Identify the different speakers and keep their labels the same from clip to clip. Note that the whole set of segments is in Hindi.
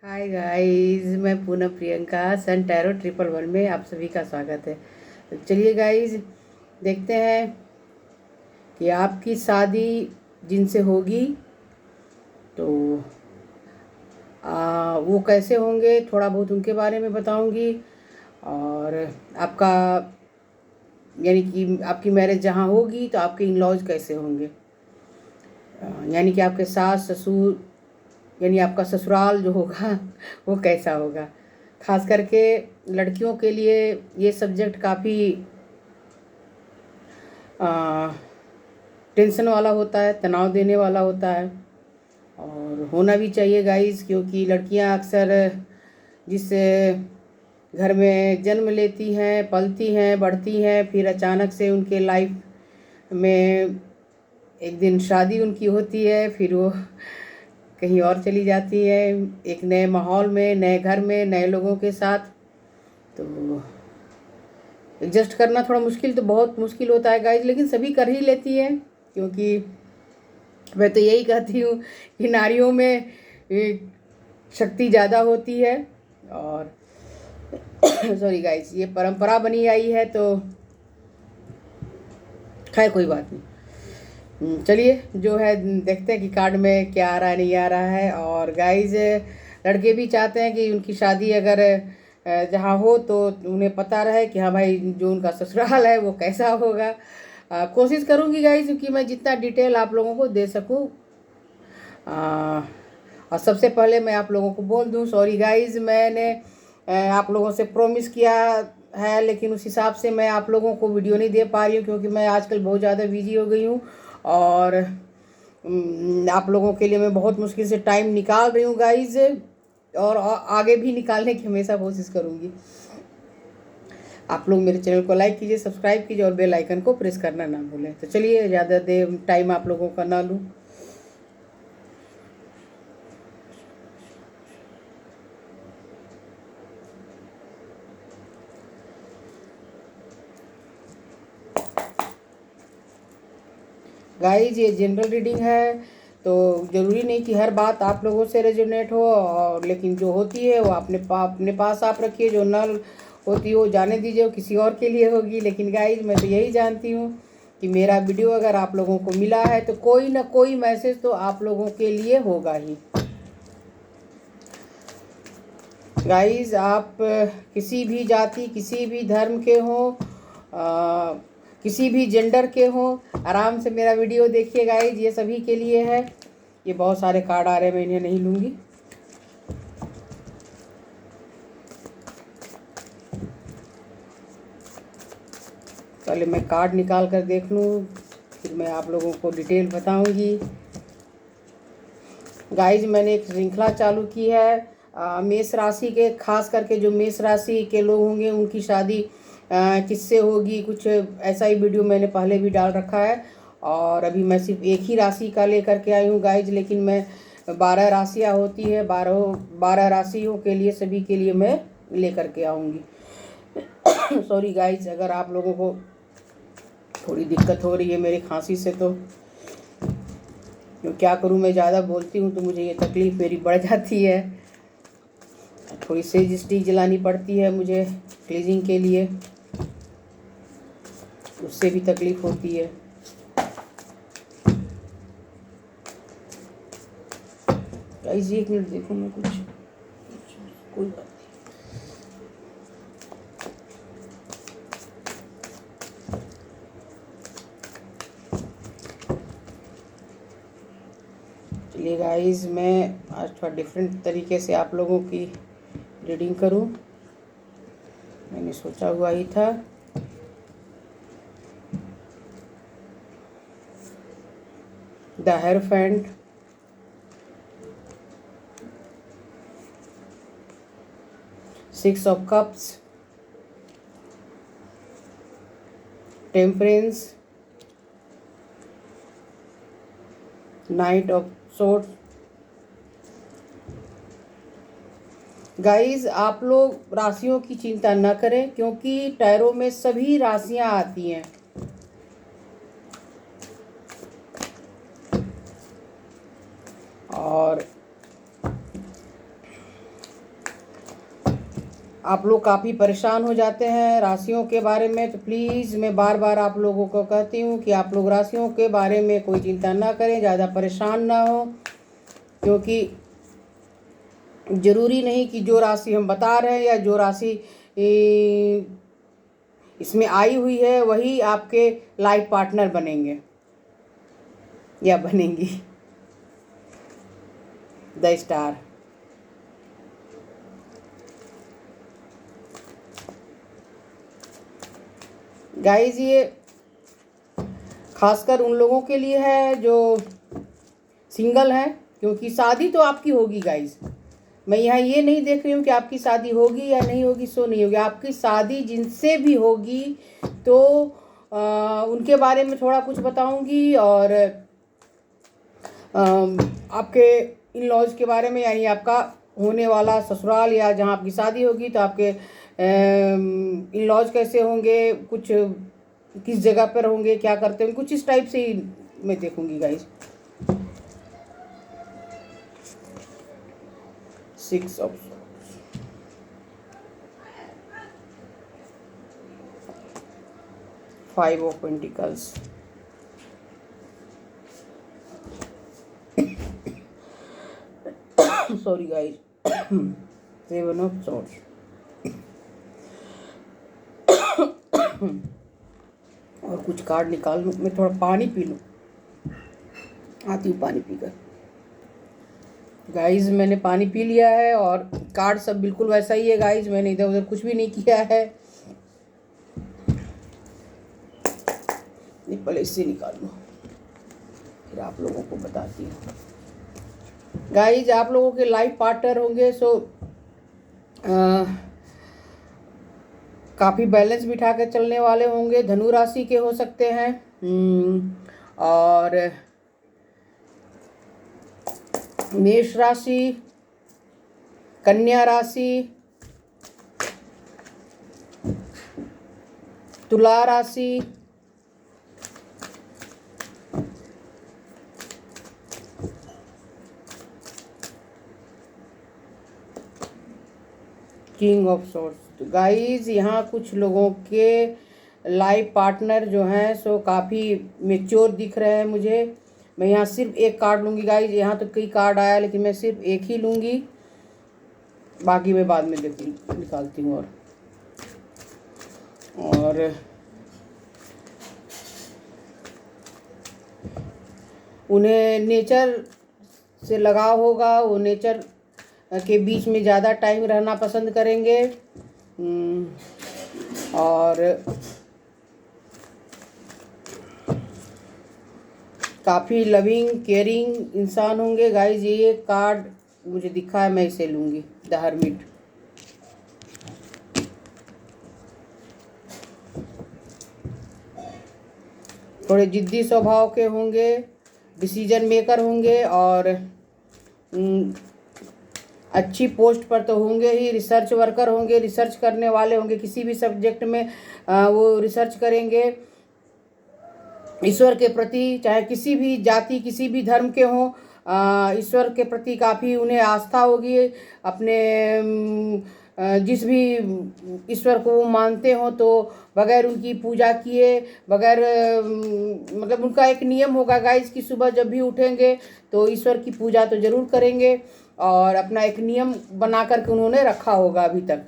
Speaker 1: हाय गाइस, मैं पूनम प्रियंका सन टैरो 111 में आप सभी का स्वागत है। तो चलिए गाइस, देखते हैं कि आपकी शादी जिनसे होगी तो वो कैसे होंगे। थोड़ा बहुत उनके बारे में बताऊंगी। और आपका यानी कि आपकी मैरिज जहाँ होगी तो आपके इन लॉज कैसे होंगे। यानी कि आपके सास ससुर यानी आपका ससुराल जो होगा वो कैसा होगा। खास करके लड़कियों के लिए ये सब्जेक्ट काफ़ी टेंशन वाला होता है, तनाव देने वाला होता है। और होना भी चाहिए गाइस, क्योंकि लड़कियां अक्सर जिस घर में जन्म लेती हैं, पलती हैं, बढ़ती हैं, फिर अचानक से उनके लाइफ में एक दिन शादी उनकी होती है, फिर वो कहीं और चली जाती है, एक नए माहौल में, नए घर में, नए लोगों के साथ। तो एडजस्ट करना थोड़ा मुश्किल तो बहुत मुश्किल होता है गाइज, लेकिन सभी कर ही लेती हैं। क्योंकि मैं तो यही कहती हूँ कि नारियों में शक्ति ज़्यादा होती है। और सॉरी गाइज, ये परंपरा बनी आई है तो खैर कोई बात नहीं। चलिए जो है देखते हैं कि कार्ड में क्या आ रहा है, नहीं आ रहा है। और गाइज, लड़के भी चाहते हैं कि उनकी शादी अगर जहाँ हो तो उन्हें पता रहे कि हाँ भाई, जो उनका ससुराल है वो कैसा होगा। कोशिश करूँगी गाइज कि मैं जितना डिटेल आप लोगों को दे सकूँ। और सबसे पहले मैं आप लोगों को बोल दूँ, सॉरी गाइज, मैंने आप लोगों से प्रॉमिस किया है, लेकिन उस हिसाब से मैं आप लोगों को वीडियो नहीं दे पा रही हूँ, क्योंकि मैं आजकल बहुत ज़्यादा बिजी हो गई हूँ। और आप लोगों के लिए मैं बहुत मुश्किल से टाइम निकाल रही हूँ गाइज, और आगे भी निकालने की हमेशा कोशिश करूँगी। आप लोग मेरे चैनल को लाइक कीजिए, सब्सक्राइब कीजिए और बेल आइकन को प्रेस करना ना भूलें। तो चलिए, ज़्यादा देर टाइम आप लोगों का ना लूँ। गाइज, ये जनरल रीडिंग है, तो ज़रूरी नहीं कि हर बात आप लोगों से रेजोनेट हो। और लेकिन जो होती है वो अपने पास आप रखिए। जो नल होती है वो जाने दीजिए, वो किसी और के लिए होगी। लेकिन गाइज, मैं तो यही जानती हूँ कि मेरा वीडियो अगर आप लोगों को मिला है तो कोई ना कोई मैसेज तो आप लोगों के लिए होगा ही। गाइज, आप किसी भी जाति, किसी भी धर्म के हों, किसी भी जेंडर के हों, आराम से मेरा वीडियो देखिए गाइज, ये सभी के लिए है। ये बहुत सारे कार्ड आ रहे हैं, मैं इन्हें नहीं लूँगी। पहले मैं कार्ड निकाल कर देख लूँ, फिर मैं आप लोगों को डिटेल बताऊँगी। गाइज, मैंने एक श्रृंखला चालू की है मेष राशि के, खास करके जो मेष राशि के लोग होंगे उनकी शादी किससे होगी, कुछ ऐसा ही वीडियो मैंने पहले भी डाल रखा है। और अभी मैं सिर्फ एक ही राशि का लेकर के आई हूँ गाइज, लेकिन मैं 12 राशियाँ होती है, 12 राशियों के लिए, सभी के लिए मैं लेकर के आऊँगी। सॉरी गाइज, अगर आप लोगों को थोड़ी दिक्कत हो रही है मेरी खांसी से, तो क्या करूँ, मैं ज़्यादा बोलती हूँ तो मुझे ये तकलीफ़ मेरी बढ़ जाती है। थोड़ी सेज स्टिक जलानी पड़ती है मुझे क्लीजिंग के लिए, उससे भी तकलीफ़ होती है। गाइस, एक मिनट देखो, मैं कुछ कोई बात नहीं। चलिए गाइस, मैं आज थोड़ा डिफरेंट तरीके से आप लोगों की रीडिंग करूं, मैंने सोचा हुआ ही था। The hierophant, six of cups, temperance, night of swords. Guys, आप लोग राशियों की चिंता न करें, क्योंकि टैरो में सभी राशियां आती हैं। और आप लोग काफ़ी परेशान हो जाते हैं राशियों के बारे में, तो प्लीज़ मैं बार बार आप लोगों को कहती हूँ कि आप लोग राशियों के बारे में कोई चिंता ना करें, ज़्यादा परेशान ना हो, क्योंकि ज़रूरी नहीं कि जो राशि हम बता रहे हैं या जो राशि इसमें आई हुई है वही आपके लाइफ पार्टनर बनेंगे या बनेंगी। The star. गाइस ये खासकर उन लोगों के लिए है जो सिंगल हैं, क्योंकि शादी तो आपकी होगी गाइस। मैं यहाँ ये नहीं देख रही हूँ कि आपकी शादी होगी या नहीं होगी, सो नहीं होगी, आपकी शादी जिनसे भी होगी तो उनके बारे में थोड़ा कुछ बताऊंगी, और आपके इन लॉज के बारे में, यानी आपका होने वाला ससुराल या जहाँ आपकी शादी होगी तो आपके इन लॉज कैसे होंगे, कुछ किस जगह पर होंगे, क्या करते होंगे, कुछ इस टाइप से ही मैं देखूंगी guys. 6 of five of pentacles, sorry guys, 7 of swords, और कुछ कार्ड निकाल लूँ, मैं थोड़ा पानी पी लूँ, आती हूँ पानी पीकर। गाइस मैंने पानी पी लिया है और कार्ड सब बिल्कुल वैसा ही है गाइस, मैंने इधर उधर कुछ भी नहीं किया है। पहले इससे निकाल लूँ फिर आप लोगों को बताती हूँ। गाइस आप लोगों के लाइफ पार्टनर होंगे सो काफ़ी बैलेंस बिठा के चलने वाले होंगे, धनु राशि के हो सकते हैं, और मेष राशि, कन्या राशि, तुला राशि, किंग ऑफ सॉर्ड्स। तो गाइस यहाँ कुछ लोगों के लाइफ पार्टनर जो हैं सो काफ़ी मेच्योर दिख रहे हैं मुझे। मैं यहाँ सिर्फ एक कार्ड लूँगी गाइस, यहाँ तो कई कार्ड आया लेकिन मैं सिर्फ एक ही लूँगी, बाकी मैं बाद में निकालती हूँ। और उन्हें नेचर से लगाव होगा, वो नेचर के बीच में ज़्यादा टाइम रहना पसंद करेंगे, और काफ़ी लविंग केयरिंग इंसान होंगे गाइस। ये कार्ड मुझे दिखा है, मैं इसे लूँगी, द हर्मिट। थोड़े जिद्दी स्वभाव के होंगे, डिसीजन मेकर होंगे, और अच्छी पोस्ट पर तो होंगे ही, रिसर्च वर्कर होंगे, रिसर्च करने वाले होंगे, किसी भी सब्जेक्ट में वो रिसर्च करेंगे। ईश्वर के प्रति, चाहे किसी भी जाति किसी भी धर्म के हों, ईश्वर के प्रति काफ़ी उन्हें आस्था होगी। अपने जिस भी ईश्वर को वो मानते हों तो बगैर उनकी पूजा किए, बगैर मतलब उनका एक नियम होगा गाइस कि सुबह जब भी उठेंगे तो ईश्वर की पूजा तो ज़रूर करेंगे, और अपना एक नियम बना करके उन्होंने रखा होगा अभी तक।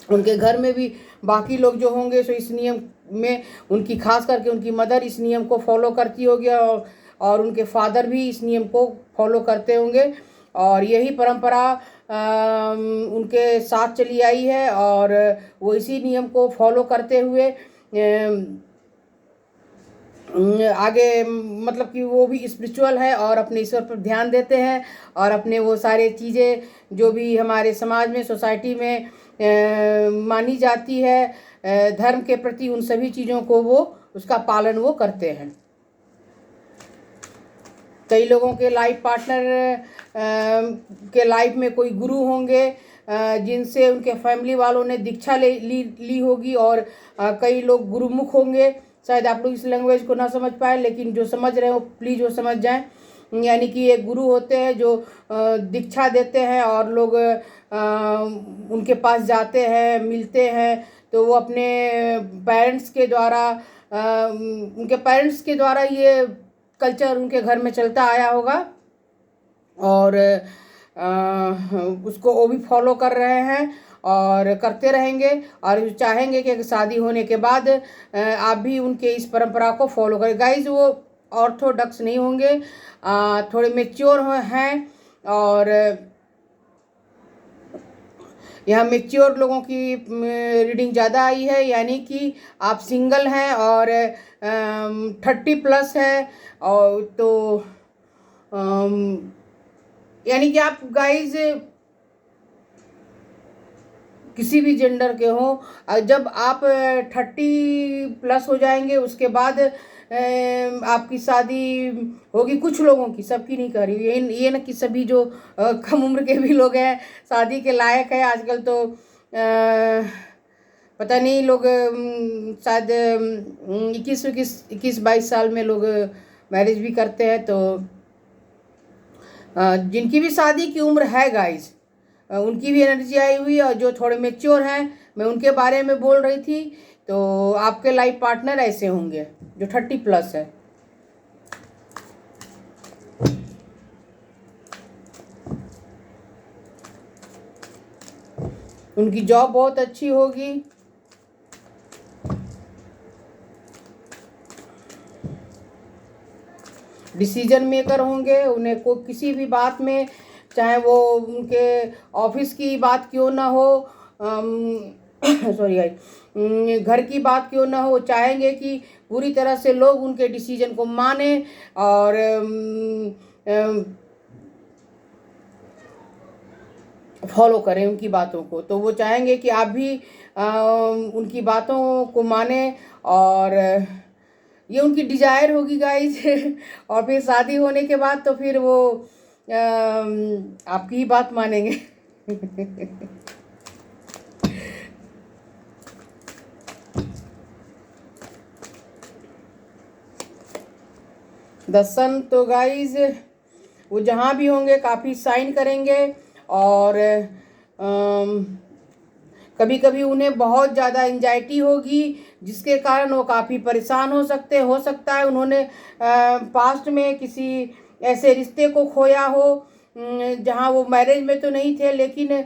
Speaker 1: उनके घर में भी बाकी लोग जो होंगे सो इस नियम में, उनकी खास करके उनकी मदर इस नियम को फॉलो करती होगी, और उनके फादर भी इस नियम को फॉलो करते होंगे, और यही परंपरा उनके साथ चली आई है, और वो इसी नियम को फॉलो करते हुए आगे, मतलब कि वो भी स्पिरिचुअल है और अपने ईश्वर पर ध्यान देते हैं, और अपने वो सारे चीज़ें जो भी हमारे समाज में, सोसाइटी में मानी जाती है धर्म के प्रति, उन सभी चीज़ों को वो उसका पालन वो करते हैं। कई लोगों के लाइफ पार्टनर के लाइफ में कोई गुरु होंगे जिनसे उनके फैमिली वालों ने दीक्षा ली होगी, और कई लोग गुरुमुख होंगे। शायद आप लोग इस लैंग्वेज को ना समझ पाए, लेकिन जो समझ रहे हो प्लीज़ वो समझ जाएं। यानी कि एक गुरु होते हैं जो दीक्षा देते हैं और लोग उनके पास जाते हैं, मिलते हैं, तो वो अपने पेरेंट्स के द्वारा उनके पेरेंट्स के द्वारा ये कल्चर उनके घर में चलता आया होगा और उसको वो भी फॉलो कर रहे हैं और करते रहेंगे और चाहेंगे कि शादी होने के बाद आप भी उनके इस परंपरा को फॉलो करें। गाइज वो ऑर्थोडॉक्स नहीं होंगे, थोड़े मेच्योर हैं और यहाँ मेच्योर लोगों की रीडिंग ज़्यादा आई है, यानी कि आप सिंगल हैं और 30+ है और तो यानी कि आप गाइज किसी भी जेंडर के हो, जब आप 30+ हो जाएंगे उसके बाद आपकी शादी होगी। कुछ लोगों की, सबकी नहीं कर रही, ये ना कि सभी जो कम उम्र के भी लोग हैं शादी के लायक है। आजकल तो पता नहीं लोग शायद 21-22 साल में लोग मैरिज भी करते हैं। तो जिनकी भी शादी की उम्र है गाइज, उनकी भी एनर्जी आई हुई है और जो थोड़े मेच्योर हैं मैं उनके बारे में बोल रही थी। तो आपके लाइफ पार्टनर ऐसे होंगे जो 30+ है। उनकी जॉब बहुत अच्छी होगी, डिसीजन मेकर होंगे। उन्हें को किसी भी बात में, चाहे वो उनके ऑफिस की बात क्यों ना हो, सॉरी गाइस, घर की बात क्यों ना हो, चाहेंगे कि पूरी तरह से लोग उनके डिसीजन को माने और फॉलो करें उनकी बातों को। तो वो चाहेंगे कि आप भी उनकी बातों को माने और ये उनकी डिजायर होगी गाइज। और फिर शादी होने के बाद तो फिर वो आपकी ही बात मानेंगे। द सन तो गाइज वो जहाँ भी होंगे काफ़ी साइन करेंगे और कभी कभी उन्हें बहुत ज़्यादा एंजाइटी होगी जिसके कारण वो काफ़ी परेशान हो सकता है उन्होंने पास्ट में किसी ऐसे रिश्ते को खोया हो जहाँ वो मैरिज में तो नहीं थे, लेकिन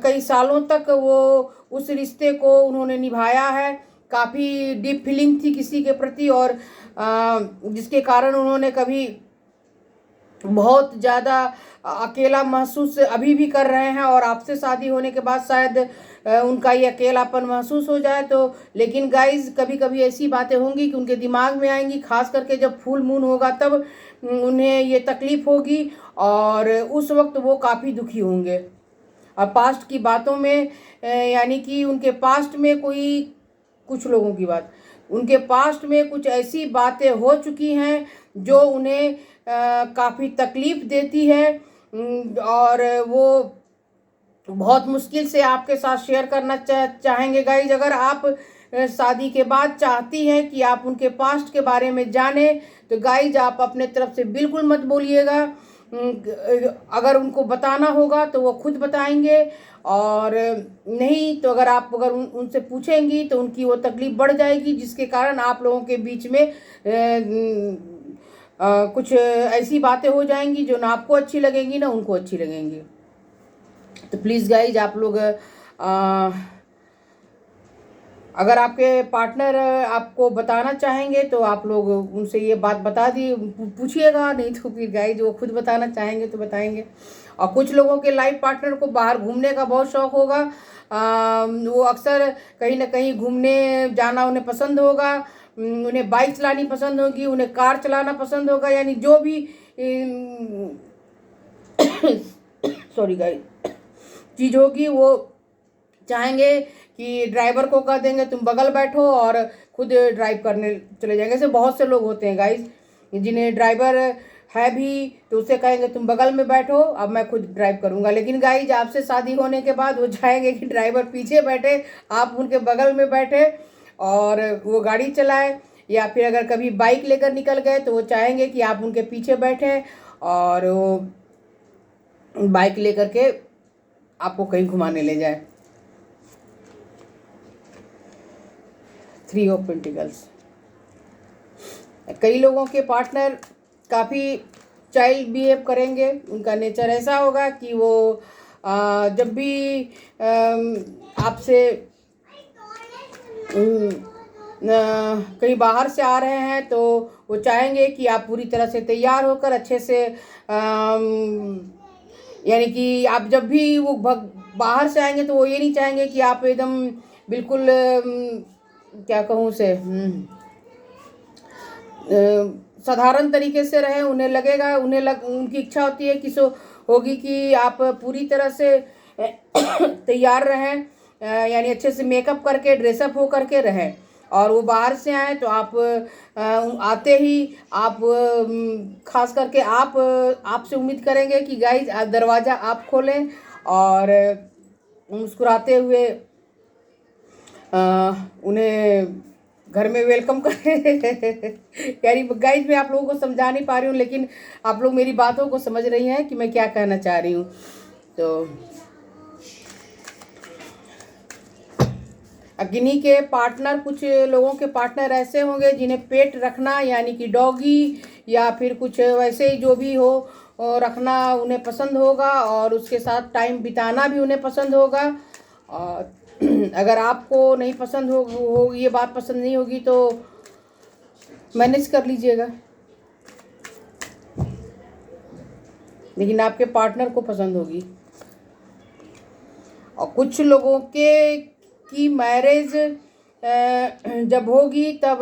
Speaker 1: कई सालों तक वो उस रिश्ते को उन्होंने निभाया है। काफ़ी डीप फीलिंग थी किसी के प्रति और जिसके कारण उन्होंने कभी बहुत ज़्यादा अकेला महसूस अभी भी कर रहे हैं और आपसे शादी होने के बाद शायद उनका ये अकेलापन महसूस हो जाए। तो लेकिन गाइज कभी कभी ऐसी बातें होंगी कि उनके दिमाग में आएंगी, खास करके जब फुल मून होगा तब उन्हें ये तकलीफ़ होगी और उस वक्त वो काफ़ी दुखी होंगे। और पास्ट की बातों में यानी कि उनके पास्ट में कोई, कुछ लोगों की बात, उनके पास्ट में कुछ ऐसी बातें हो चुकी हैं जो उन्हें काफ़ी तकलीफ़ देती है और वो बहुत मुश्किल से आपके साथ शेयर करना चाहेंगे। गाइज अगर आप शादी के बाद चाहती हैं कि आप उनके पास्ट के बारे में जानें तो गाइज आप अपने तरफ से बिल्कुल मत बोलिएगा। अगर उनको बताना होगा तो वो खुद बताएंगे और नहीं तो अगर उनसे पूछेंगी तो उनकी वो तकलीफ़ बढ़ जाएगी जिसके कारण आप लोगों के बीच में कुछ ऐसी बातें हो जाएंगी जो ना आपको अच्छी लगेंगी ना उनको अच्छी लगेंगी। तो प्लीज़ गाइज आप लोग अगर आपके पार्टनर आपको बताना चाहेंगे तो आप लोग उनसे ये बात बता दी पूछिएगा, नहीं तो फिर गाइज वो खुद बताना चाहेंगे तो बताएंगे। और कुछ लोगों के लाइफ पार्टनर को बाहर घूमने का बहुत शौक़ होगा, वो अक्सर कहीं ना कहीं घूमने जाना उन्हें पसंद होगा, उन्हें बाइक चलानी पसंद होगी, उन्हें कार चलाना पसंद होगा, यानी जो भी सॉरी गाइज चीज़ होगी वो चाहेंगे कि ड्राइवर को कह देंगे तुम बगल बैठो और खुद ड्राइव करने चले जाएंगे। ऐसे बहुत से लोग होते हैं गाइज जिन्हें ड्राइवर है भी तो उसे कहेंगे तुम बगल में बैठो अब मैं खुद ड्राइव करूंगा। लेकिन गाइज आपसे शादी होने के बाद वो चाहेंगे कि ड्राइवर पीछे बैठे, आप उनके बगल में बैठे और वो गाड़ी चलाए, या फिर अगर कभी बाइक लेकर निकल गए तो वो चाहेंगे कि आप उनके पीछे बैठें और वो बाइक लेकर के आपको कहीं घुमाने ले जाए। 3 ऑफ पेंटिकल्स। कई लोगों के पार्टनर काफ़ी चाइल्ड बिहेव करेंगे। उनका नेचर ऐसा होगा कि वो जब भी आपसे कहीं बाहर से आ रहे हैं तो वो चाहेंगे कि आप पूरी तरह से तैयार होकर अच्छे से यानी कि आप जब भी वो बाहर से आएंगे तो वो ये नहीं चाहेंगे कि आप एकदम बिल्कुल क्या कहूँ उसे साधारण तरीके से रहें। उन्हें लगेगा उनकी इच्छा होती है कि होगी कि आप पूरी तरह से तैयार रहें, यानी अच्छे से मेकअप करके ड्रेसअप हो करके रहें। और वो बाहर से आए तो आप आते ही आप खास करके आपसे उम्मीद करेंगे कि गाइज आप दरवाज़ा आप खोलें और मुस्कुराते हुए उन्हें घर में वेलकम करें। यानी गाइज मैं आप लोगों को समझा नहीं पा रही हूँ, लेकिन आप लोग मेरी बातों को समझ रही हैं कि मैं क्या कहना चाह रही हूँ। तो अग्नि के पार्टनर, कुछ लोगों के पार्टनर ऐसे होंगे जिन्हें पेट रखना यानी कि डॉगी या फिर कुछ वैसे ही जो भी हो रखना उन्हें पसंद होगा और उसके साथ टाइम बिताना भी उन्हें पसंद होगा। और अगर आपको नहीं पसंद हो ये बात पसंद नहीं होगी तो मैनेज कर लीजिएगा, लेकिन आपके पार्टनर को पसंद होगी। और कुछ लोगों की मैरिज जब होगी तब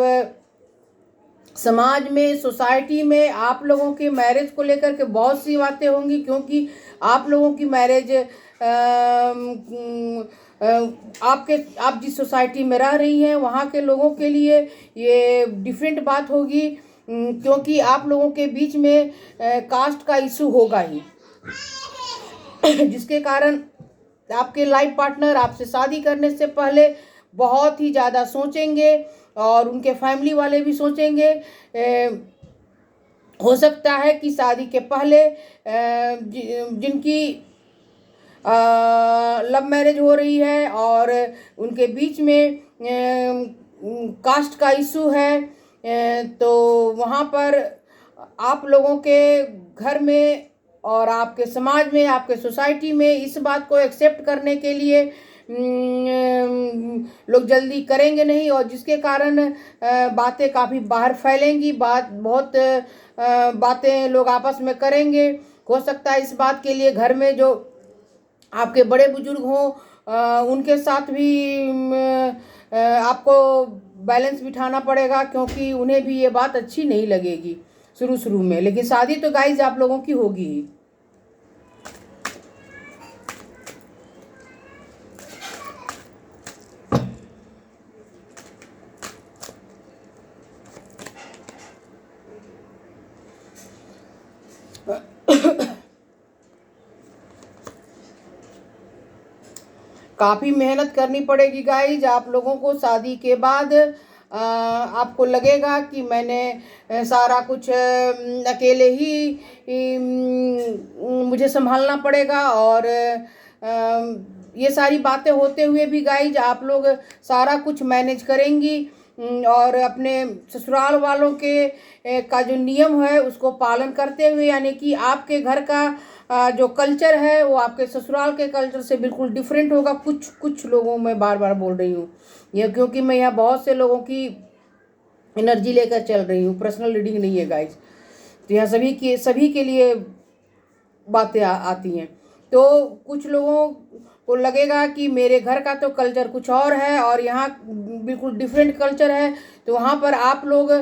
Speaker 1: समाज में, सोसाइटी में आप लोगों के मैरिज को लेकर के बहुत सी बातें होंगी, क्योंकि आप लोगों की मैरिज आप जिस सोसाइटी में रह रही हैं वहाँ के लोगों के लिए ये डिफरेंट बात होगी, क्योंकि आप लोगों के बीच में कास्ट का इशू होगा ही, जिसके कारण आपके लाइफ पार्टनर आपसे शादी करने से पहले बहुत ही ज़्यादा सोचेंगे और उनके फैमिली वाले भी सोचेंगे। हो सकता है कि शादी के पहले जिनकी लव मैरिज हो रही है और उनके बीच में कास्ट का इशू है, तो वहाँ पर आप लोगों के घर में और आपके समाज में, आपके सोसाइटी में इस बात को एक्सेप्ट करने के लिए लोग जल्दी करेंगे नहीं, और जिसके कारण बातें काफ़ी बाहर फैलेंगी। बहुत बातें लोग आपस में करेंगे। हो सकता है इस बात के लिए घर में जो आपके बड़े बुजुर्ग हों उनके साथ भी आपको बैलेंस बिठाना पड़ेगा, क्योंकि उन्हें भी ये बात अच्छी नहीं लगेगी शुरू में। लेकिन शादी तो गाइज आप लोगों की होगी ही। काफ़ी मेहनत करनी पड़ेगी गाइज आप लोगों को शादी के बाद। आपको लगेगा कि मैंने सारा कुछ अकेले ही मुझे संभालना पड़ेगा, और ये सारी बातें होते हुए भी गाइज आप लोग सारा कुछ मैनेज करेंगी और अपने ससुराल वालों के का जो नियम है उसको पालन करते हुए, यानी कि आपके घर का जो कल्चर है वो आपके ससुराल के कल्चर से बिल्कुल डिफरेंट होगा। कुछ लोगों में बार बार बोल रही हूँ ये, क्योंकि मैं यहाँ बहुत से लोगों की एनर्जी लेकर चल रही हूँ, पर्सनल रीडिंग नहीं है गाइज। तो यहाँ सभी के लिए बातें आती हैं। तो कुछ लोगों को लगेगा कि मेरे घर का तो कल्चर कुछ और है और यहाँ बिल्कुल डिफरेंट कल्चर है, तो वहाँ पर आप लोग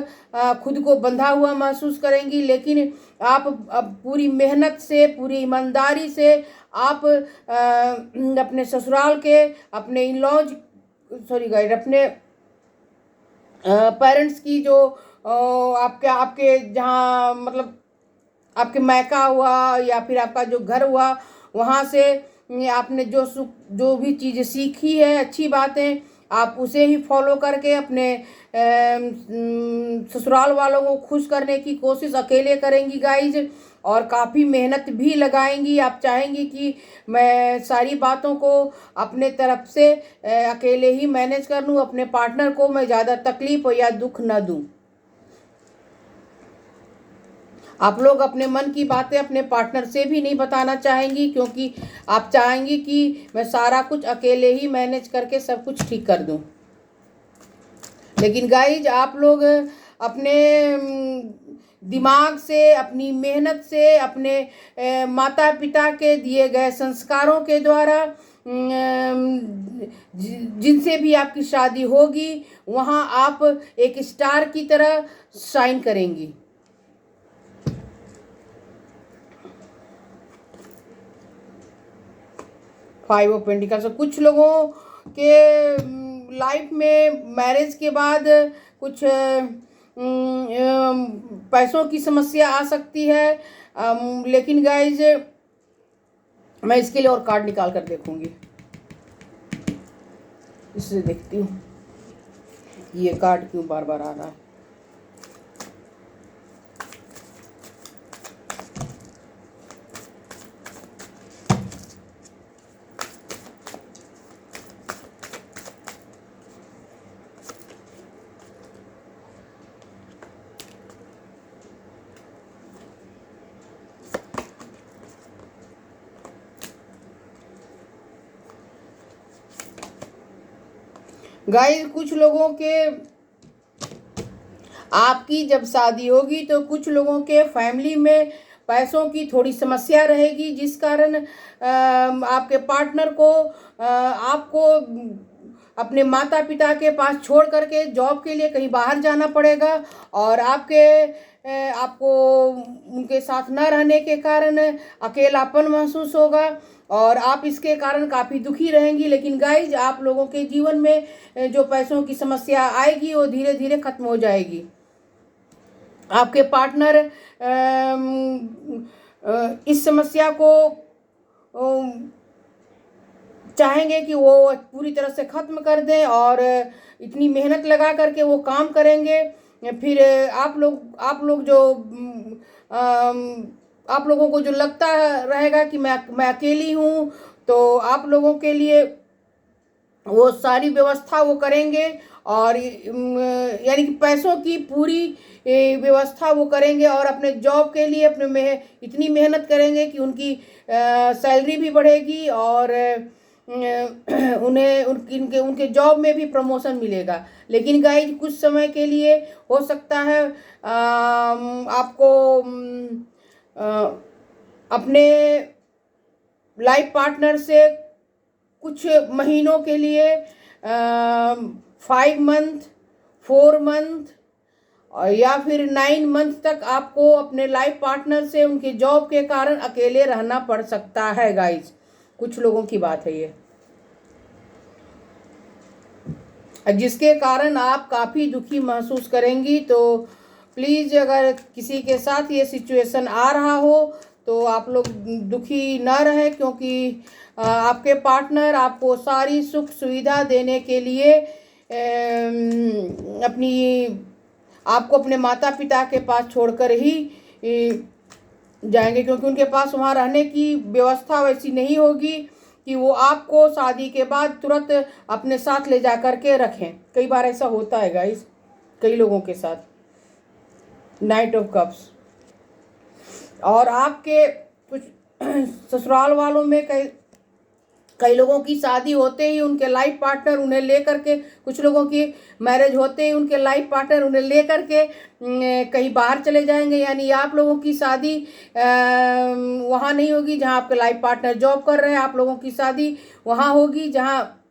Speaker 1: खुद को बंधा हुआ महसूस करेंगी। लेकिन आप अब पूरी मेहनत से, पूरी ईमानदारी से आप अपने ससुराल के, अपने इन-लॉज अपने पेरेंट्स की जो आपके जहाँ मतलब आपके मायका हुआ या फिर आपका जो घर हुआ, वहाँ से आपने जो भी चीज़ें सीखी है, अच्छी बातें आप उसे ही फॉलो करके अपने ससुराल वालों को खुश करने की कोशिश अकेले करेंगी गाइज, और काफ़ी मेहनत भी लगाएंगी। आप चाहेंगी कि मैं सारी बातों को अपने तरफ से अकेले ही मैनेज कर लूँ, अपने पार्टनर को मैं ज़्यादा तकलीफ या दुख न दूँ। आप लोग अपने मन की बातें अपने पार्टनर से भी नहीं बताना चाहेंगी, क्योंकि आप चाहेंगी कि मैं सारा कुछ अकेले ही मैनेज करके सब कुछ ठीक कर दूं। लेकिन गाइज आप लोग अपने दिमाग से, अपनी मेहनत से, अपने माता पिता के दिए गए संस्कारों के द्वारा जिनसे भी आपकी शादी होगी वहाँ आप एक स्टार की तरह शाइन करेंगी। Five of pentacles. कुछ लोगों के लाइफ में मैरिज के बाद कुछ पैसों की समस्या आ सकती है, लेकिन गाइज मैं इसके लिए और कार्ड निकाल कर देखूंगी। इससे देखती हूँ ये कार्ड क्यों बार बार आ रहा है। गाइस कुछ लोगों के आपकी जब शादी होगी तो कुछ लोगों के फैमिली में पैसों की थोड़ी समस्या रहेगी, जिस कारण आपके पार्टनर को आपको अपने माता पिता के पास छोड़ करके जॉब के लिए कहीं बाहर जाना पड़ेगा, और आपको उनके साथ न रहने के कारण अकेलापन महसूस होगा और आप इसके कारण काफ़ी दुखी रहेंगी। लेकिन गाइज आप लोगों के जीवन में जो पैसों की समस्या आएगी वो धीरे धीरे खत्म हो जाएगी। आपके पार्टनर इस समस्या को चाहेंगे कि वो पूरी तरह से ख़त्म कर दें, और इतनी मेहनत लगा करके वो काम करेंगे। फिर आप लोग जो आप लोगों को जो लगता रहेगा कि मैं अकेली हूँ, तो आप लोगों के लिए वो सारी व्यवस्था वो करेंगे, और यानी कि पैसों की पूरी व्यवस्था वो करेंगे, और अपने जॉब के लिए इतनी मेहनत करेंगे कि उनकी सैलरी भी बढ़ेगी, और उनके जॉब में भी प्रमोशन मिलेगा। लेकिन गाइज कुछ समय के लिए हो सकता है आपको अपने लाइफ पार्टनर से कुछ महीनों के लिए 5 मंथ, 4 मंथ या फिर 9 मंथ तक आपको अपने लाइफ पार्टनर से उनके जॉब के कारण अकेले रहना पड़ सकता है। गाइज कुछ लोगों की बात है ये, जिसके कारण आप काफ़ी दुखी महसूस करेंगी। तो प्लीज़ अगर किसी के साथ ये सिचुएशन आ रहा हो तो आप लोग दुखी ना रहें, क्योंकि आपके पार्टनर आपको सारी सुख सुविधा देने के लिए आपको अपने माता पिता के पास छोड़कर ही जाएंगे, क्योंकि उनके पास वहाँ रहने की व्यवस्था वैसी नहीं होगी कि वो आपको शादी के बाद तुरंत अपने साथ ले जा कर के रखें। कई बार ऐसा होता है गाइस, कई लोगों के साथ। Night of cups. और आपके कुछ ससुराल वालों में कई लोगों की शादी होते ही उनके लाइफ पार्टनर उन्हें लेकर के, कुछ लोगों की मैरिज होते ही उनके लाइफ पार्टनर उन्हें लेकर के कहीं बाहर चले जाएंगे। यानी आप लोगों की शादी वहाँ नहीं होगी जहाँ आपके लाइफ पार्टनर जॉब कर रहे हैं, आप लोगों की शादी वहाँ होगी जहाँ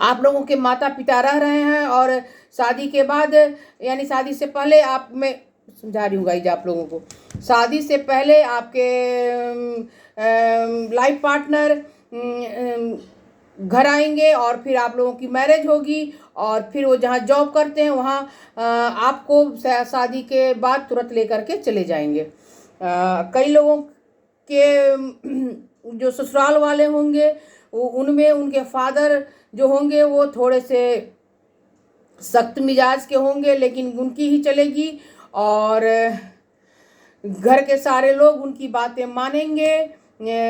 Speaker 1: आप लोगों के माता पिता रह रहे हैं। और शादी के बाद यानी शादी से पहले मैं समझा रही हूँ गाइज आप लोगों को, शादी से पहले आपके लाइफ पार्टनर घर आएंगे और फिर आप लोगों की मैरिज होगी, और फिर वो जहाँ जॉब करते हैं वहाँ आपको शादी के बाद तुरंत लेकर के चले जाएंगे। कई लोगों के जो ससुराल वाले होंगे उनमें उनके फादर जो होंगे वो थोड़े से सख्त मिजाज के होंगे, लेकिन उनकी ही चलेगी, और घर के सारे लोग उनकी बातें मानेंगे,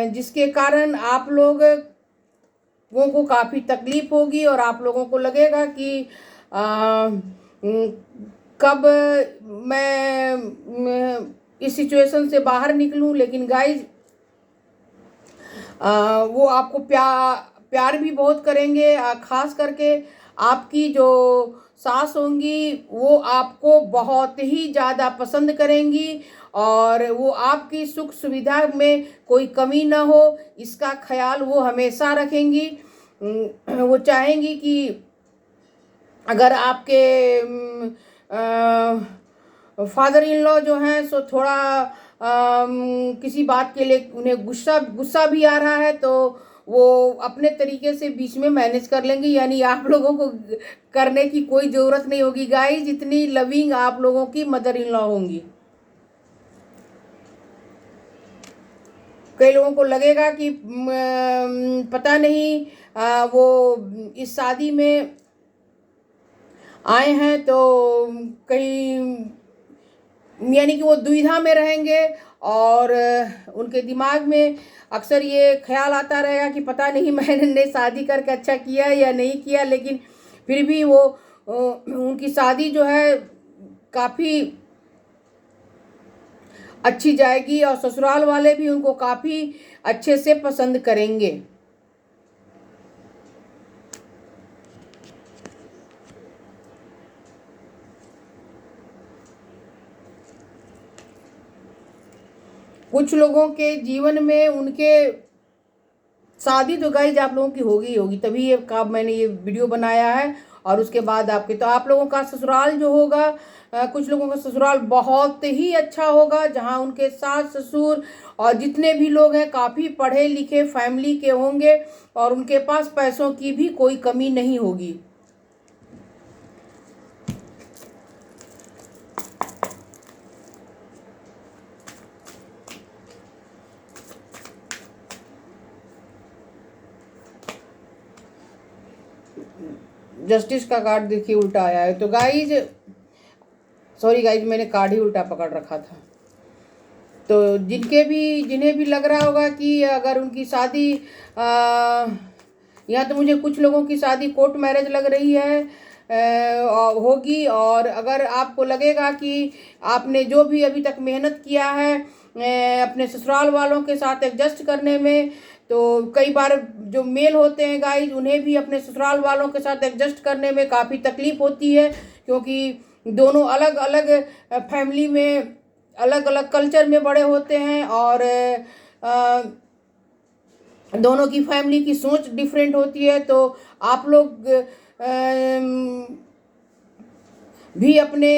Speaker 1: जिसके कारण आप लोगों को काफ़ी तकलीफ होगी और आप लोगों को लगेगा कि कब मैं इस सिचुएशन से बाहर निकलूं। लेकिन गाइज वो आपको प्यार भी बहुत करेंगे, खास करके आपकी जो सास होंगी वो आपको बहुत ही ज़्यादा पसंद करेंगी, और वो आपकी सुख सुविधा में कोई कमी ना हो इसका ख्याल वो हमेशा रखेंगी। वो चाहेंगी कि अगर आपके फादर इन लॉ जो हैं सो थोड़ा किसी बात के लिए उन्हें गुस्सा भी आ रहा है तो वो अपने तरीके से बीच में मैनेज कर लेंगे, यानी आप लोगों को करने की कोई ज़रूरत नहीं होगी गाइस, जितनी लविंग आप लोगों की मदर इन लॉ होंगी। कई लोगों को लगेगा कि पता नहीं वो इस शादी में आए हैं तो कहीं, यानी कि वो दुविधा में रहेंगे, और उनके दिमाग में अक्सर ये ख्याल आता रहेगा कि पता नहीं मैंने शादी करके अच्छा किया या नहीं किया, लेकिन फिर भी वो उनकी शादी जो है काफ़ी अच्छी जाएगी और ससुराल वाले भी उनको काफ़ी अच्छे से पसंद करेंगे। कुछ लोगों के जीवन में उनके शादी तो गाइज आप लोगों की होगी होगी, तभी ये मैंने ये वीडियो बनाया है, और उसके बाद आपके तो आप लोगों का ससुराल जो होगा, कुछ लोगों का ससुराल बहुत ही अच्छा होगा, जहां उनके सास ससुर और जितने भी लोग हैं काफ़ी पढ़े लिखे फैमिली के होंगे, और उनके पास पैसों की भी कोई कमी नहीं होगी। जस्टिस का कार्ड देखिए उल्टा आया है, तो गाइज सॉरी गाइज, मैंने कार्ड ही उल्टा पकड़ रखा था। तो जिन्हें भी लग रहा होगा कि अगर उनकी शादी यहाँ तो मुझे कुछ लोगों की शादी कोर्ट मैरिज लग रही है होगी, और अगर आपको लगेगा कि आपने जो भी अभी तक मेहनत किया है अपने ससुराल वालों के साथ एडजस्ट करने में, तो कई बार जो मेल होते हैं गाइज उन्हें भी अपने ससुराल वालों के साथ एडजस्ट करने में काफ़ी तकलीफ होती है, क्योंकि दोनों अलग अलग फैमिली में अलग अलग कल्चर में बड़े होते हैं, और दोनों की फैमिली की सोच डिफरेंट होती है। तो आप लोग भी अपने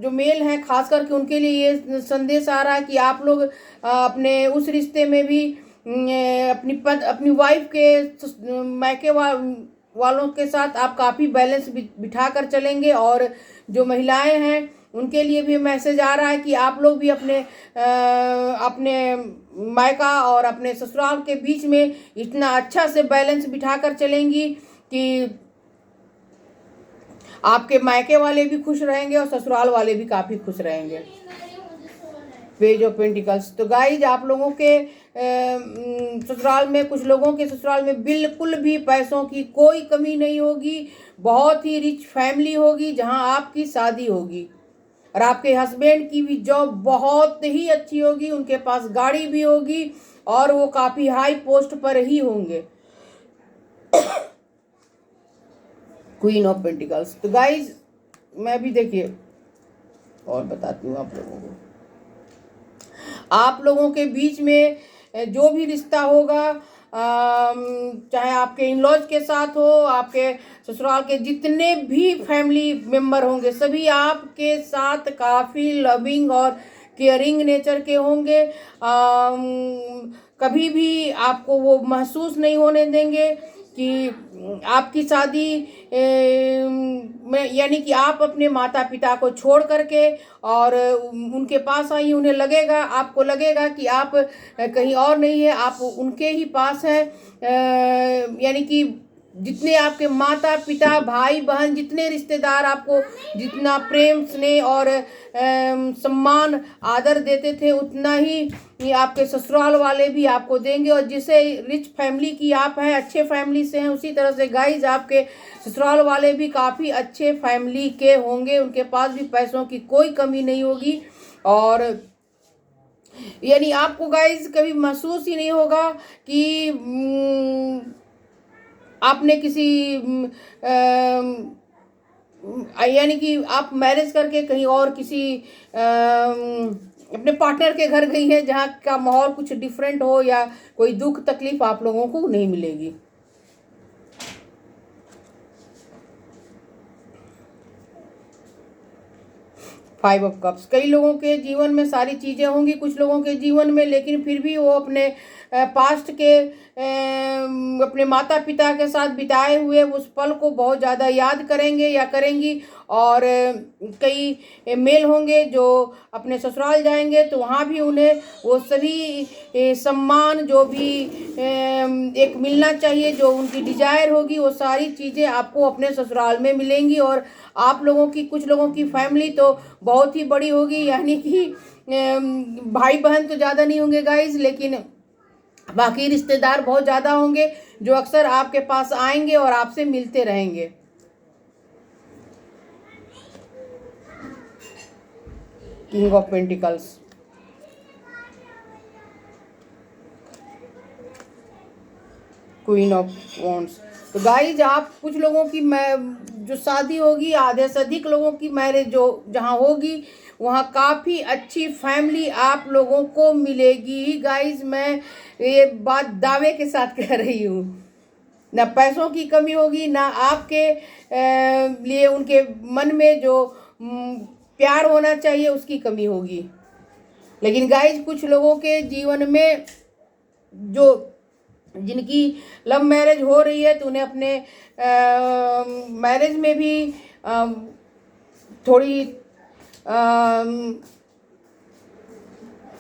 Speaker 1: जो मेल हैं खास करके उनके लिए ये संदेश आ रहा है कि आप लोग अपने उस रिश्ते में भी अपनी वाइफ के मायके वालों के साथ आप काफ़ी बैलेंस बिठा कर चलेंगे, और जो महिलाएं हैं उनके लिए भी मैसेज आ रहा है कि आप लोग भी अपने मायका और अपने ससुराल के बीच में इतना अच्छा से बैलेंस बिठा कर चलेंगी कि आपके मायके वाले भी खुश रहेंगे और ससुराल वाले भी काफ़ी खुश रहेंगे। पेज ऑफ पेंटिकल्स, तो गाइज आप लोगों के ससुराल में, कुछ लोगों के ससुराल में बिल्कुल भी पैसों की कोई कमी नहीं होगी, बहुत ही रिच फैमिली होगी जहां आपकी शादी होगी, और आपके हस्बैंड की भी जॉब बहुत ही अच्छी होगी, उनके पास गाड़ी भी होगी और वो काफ़ी हाई पोस्ट पर ही होंगे। क्वीन ऑफ पेंटिकल्स, तो गाइज मैं भी देखिए और बताती हूँ आप लोगों को, आप लोगों के बीच में जो भी रिश्ता होगा, चाहे आपके इन लॉज के साथ हो, आपके ससुराल के जितने भी फैमिली मेंबर होंगे सभी आपके साथ काफ़ी लविंग और केयरिंग नेचर के होंगे। कभी भी आपको वो महसूस नहीं होने देंगे कि आपकी शादी में, यानी कि आप अपने माता पिता को छोड़ करके और उनके पास आई, उन्हें लगेगा, आपको लगेगा कि आप कहीं और नहीं है, आप उनके ही पास हैं। यानी कि जितने आपके माता पिता भाई बहन जितने रिश्तेदार आपको जितना प्रेम स्नेह और सम्मान आदर देते थे, उतना ही आपके ससुराल वाले भी आपको देंगे। और जिसे रिच फैमिली की आप हैं, अच्छे फैमिली से हैं, उसी तरह से गाइज आपके ससुराल वाले भी काफ़ी अच्छे फैमिली के होंगे, उनके पास भी पैसों की कोई कमी नहीं होगी। और यानी आपको गाइज कभी महसूस ही नहीं होगा कि आपने किसी यानी कि आप मैरिज करके कहीं और किसी अपने पार्टनर के घर गई है जहाँ का माहौल कुछ डिफरेंट हो, या कोई दुख तकलीफ आप लोगों को नहीं मिलेगी। फाइव ऑफ कप्स, कई लोगों के जीवन में सारी चीज़ें होंगी कुछ लोगों के जीवन में, लेकिन फिर भी वो अपने पास्ट के अपने माता पिता के साथ बिताए हुए उस पल को बहुत ज़्यादा याद करेंगे या करेंगी। और कई मेल होंगे जो अपने ससुराल जाएंगे तो वहाँ भी उन्हें वो सभी सम्मान जो भी एक मिलना चाहिए, जो उनकी डिजायर होगी, वो सारी चीज़ें आपको अपने ससुराल में मिलेंगी। और आप लोगों की, कुछ लोगों की फैमिली तो बहुत ही बड़ी होगी, यानी कि भाई बहन तो ज़्यादा नहीं होंगे गाइज, लेकिन बाकी रिश्तेदार बहुत ज़्यादा होंगे जो अक्सर आपके पास आएंगे और आपसे मिलते रहेंगे। King of pentacles, queen of wands. तो गाइज आप कुछ लोगों की जो शादी होगी, आधे से अधिक लोगों की मैरिज जो जहाँ होगी वहाँ काफ़ी अच्छी फैमिली आप लोगों को मिलेगी गाइज। मैं ये बात दावे के साथ कह रही हूँ, ना पैसों की कमी होगी, ना आपके लिए उनके मन में जो प्यार होना चाहिए उसकी कमी होगी। लेकिन गाइज कुछ लोगों के जीवन में जो जिनकी लव मैरिज हो रही है तो उन्हें अपने मैरिज में भी थोड़ी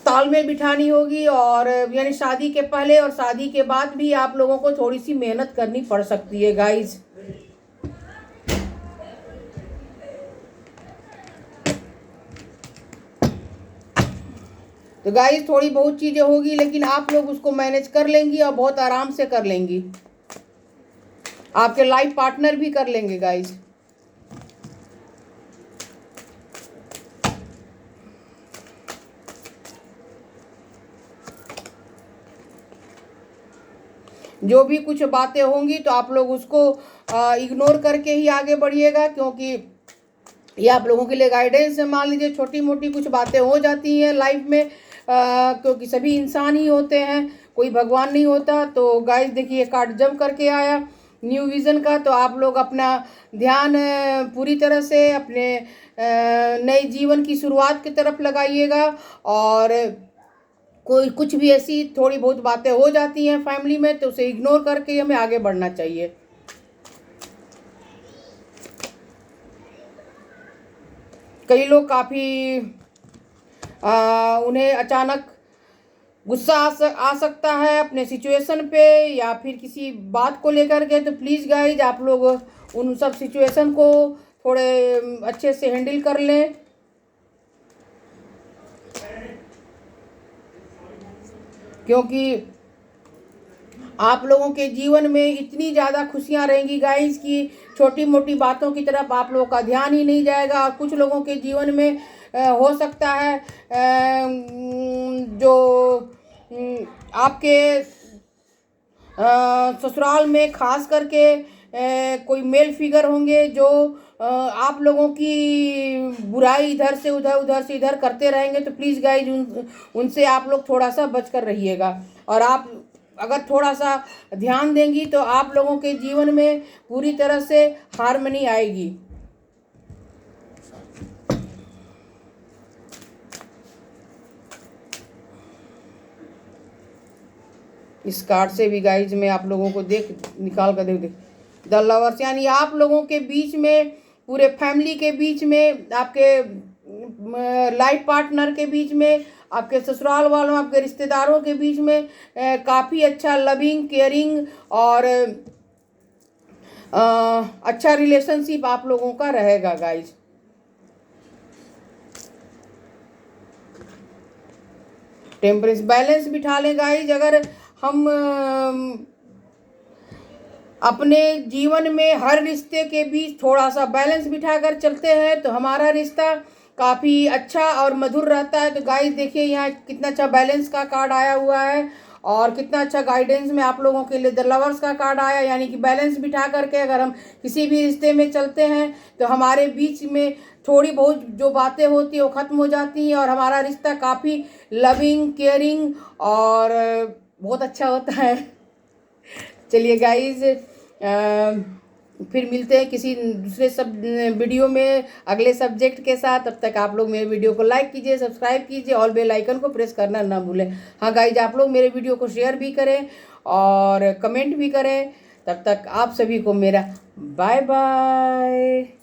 Speaker 1: तालमेल बिठानी होगी। और यानी शादी के पहले और शादी के बाद भी आप लोगों को थोड़ी सी मेहनत करनी पड़ सकती है गाइज। तो गाइज थोड़ी बहुत चीज़ें होगी, लेकिन आप लोग उसको मैनेज कर लेंगी और बहुत आराम से कर लेंगी। आपके लाइफ पार्टनर भी कर लेंगे गाइज। जो भी कुछ बातें होंगी तो आप लोग उसको इग्नोर करके ही आगे बढ़िएगा, क्योंकि ये आप लोगों के लिए गाइडेंस है। मान लीजिए छोटी मोटी कुछ बातें हो जाती हैं लाइफ में, क्योंकि सभी इंसान ही होते हैं, कोई भगवान नहीं होता। तो गाइस देखिए कार्ड जंप करके आया न्यू विज़न का। तो आप लोग अपना ध्यान पूरी तरह से अपने नए जीवन की शुरुआत की तरफ लगाइएगा। और कोई कुछ भी ऐसी थोड़ी बहुत बातें हो जाती हैं फैमिली में तो उसे इग्नोर करके हमें आगे बढ़ना चाहिए। कई लोग काफ़ी उन्हें अचानक गुस्सा आ सकता है अपने सिचुएशन पे या फिर किसी बात को लेकर के। तो प्लीज़ गाइज आप लोग उन सब सिचुएशन को थोड़े अच्छे से हैंडल कर लें, क्योंकि आप लोगों के जीवन में इतनी ज़्यादा खुशियाँ रहेंगी गाइस कि छोटी मोटी बातों की तरफ आप लोगों का ध्यान ही नहीं जाएगा। और कुछ लोगों के जीवन में हो सकता है जो आपके ससुराल में खास करके कोई मेल फिगर होंगे जो आप लोगों की बुराई इधर से उधर उधर से इधर करते रहेंगे। तो प्लीज़ गाइज उनसे आप लोग थोड़ा सा बच कर रहिएगा। और आप अगर थोड़ा सा ध्यान देंगी तो आप लोगों के जीवन में पूरी तरह से हार्मनी आएगी। इस कार्ड से भी गाइज मैं आप लोगों को निकाल कर देख द लवर्स, यानी आप लोगों के बीच में, पूरे फैमिली के बीच में, आपके लाइफ पार्टनर के बीच में, आपके ससुराल वालों, आपके रिश्तेदारों के बीच में काफ़ी अच्छा लविंग, केयरिंग और अच्छा रिलेशनशिप आप लोगों का रहेगा गाइज। टेम्परेंस, बैलेंस बिठा लें गाइज। अगर हम अपने जीवन में हर रिश्ते के बीच थोड़ा सा बैलेंस बिठाकर चलते हैं तो हमारा रिश्ता काफ़ी अच्छा और मधुर रहता है। तो गाइस देखिए यहाँ कितना अच्छा बैलेंस का कार्ड आया हुआ है और कितना अच्छा गाइडेंस में आप लोगों के लिए द लवर्स का कार्ड आया, यानी कि बैलेंस बिठा करके अगर हम किसी भी रिश्ते में चलते हैं तो हमारे बीच में थोड़ी बहुत जो बातें होती हैं वो ख़त्म हो जाती हैं और हमारा रिश्ता काफ़ी लविंग, केयरिंग और बहुत अच्छा होता है। चलिए गाइज, फिर मिलते हैं किसी दूसरे वीडियो में अगले सब्जेक्ट के साथ। तब तक आप लोग मेरे वीडियो को लाइक कीजिए, सब्सक्राइब कीजिए और बेल आइकन को प्रेस करना ना भूलें। हाँ गाइज, आप लोग मेरे वीडियो को शेयर भी करें और कमेंट भी करें। तब तक आप सभी को मेरा बाय बाय।